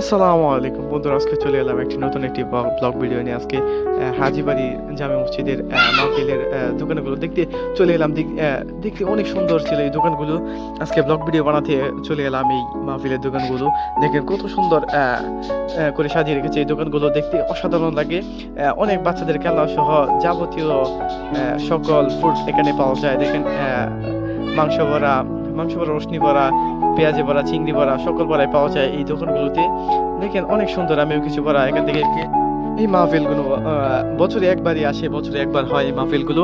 আসসালামু আলাইকুম বন্ধুরা, আজকে চলে এলাম নতুন একটি ব্লগ ভিডিও নিয়ে। আজকে হাজীবাড়ি জামে মসজিদের মাহফিলের দোকানগুলো দেখতে চলে এলাম। দেখতে অনেক সুন্দর ছিল এই দোকানগুলো। আজকে ব্লগ ভিডিও বানাতে চলে এলাম এই মাহফিলের দোকানগুলো। দেখেন কত সুন্দর করে সাজিয়ে রেখেছে এই দোকানগুলো, দেখতে অসাধারণ লাগে। অনেক বাচ্চাদের খেলনা সহ যাবতীয় সকল ফুড এখানে পাওয়া যায়। দেখেন মাংস ভরা রসনি ভরা, পেঁয়াজে ভরা, চিংড়ি ভরা, সকল ভরাই পাওয়া যায় এই দোকানগুলোতে। দেখেন অনেক সুন্দর। আমিও কিছু ভরা এখান থেকে এই মাহফিলগুলো বছরে একবারই আসে, বছরে একবার হয় এই মাহফিলগুলো।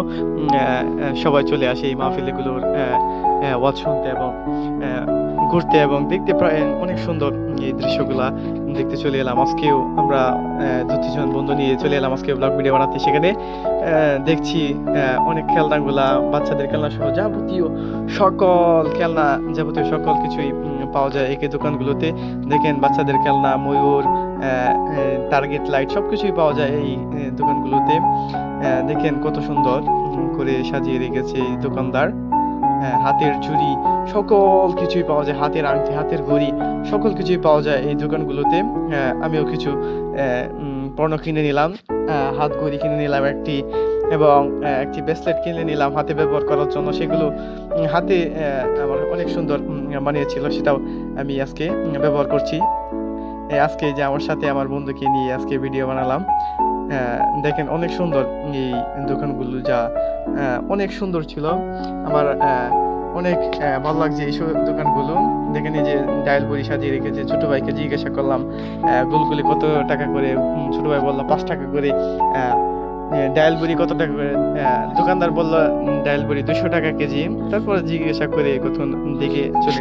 সবাই চলে আসে এই মাহফিলগুলোর ওয়াজ শুনতে এবং ঘুরতে এবং দেখতে। প্রায় অনেক সুন্দর এই দৃশ্যগুলা দেখতে চলে এলাম। আজকেও আমরা দু তিনজন বন্ধু নিয়ে চলে এলাম আজকে ব্লগ ভিডিও বানাতে। সেখানে দেখছি অনেক খেলনাগুলা, বাচ্চাদের খেলনা সহ যাবতীয় সকল কিছুই পাওয়া যায় এই দোকানগুলোতে। দেখেন বাচ্চাদের খেলনা, ময়ূর, টার্গেট লাইট সবকিছুই পাওয়া যায় এই দোকানগুলোতে। দেখেন কত সুন্দর করে সাজিয়ে রেখেছে এই দোকানদার। হাতের চুড়ি সকল কিছুই পাওয়া যায়, হাতের আংটি, হাতের ঘড়ি সকল কিছুই পাওয়া যায় এই দোকানগুলোতে। আমিও কিছু পণ্য কিনে নিলাম, হাত ঘড়ি কিনে নিলাম একটি, এবং একটি ব্রেসলেট কিনে নিলাম হাতে ব্যবহার করার জন্য। সেগুলো হাতে আমার অনেক সুন্দর মানিয়েছিল, সেটাও আমি আজকে ব্যবহার করছি। আজকে যে আমার সাথে আমার বন্ধুকে নিয়ে আজকে ভিডিও বানালাম। দেখেন অনেক সুন্দর এই দোকানগুলো, যা অনেক সুন্দর ছিল। আমার অনেক ভালো লাগছে এই দোকানগুলো। দেখেন এই যে ডায়াল বড়ি সাজিয়ে রেখেছে। ছোট ভাইকে জিজ্ঞাসা করলাম গুলগুলি কত টাকা করে। ছোট ভাই বললো 5 টাকা করে। ডায়াল বড়ি কত টাকা করে? দোকানদার বললো ডায়াল বড়ি 200 টাকা কেজি। তারপর জিজ্ঞাসা করে কত দেখে চলে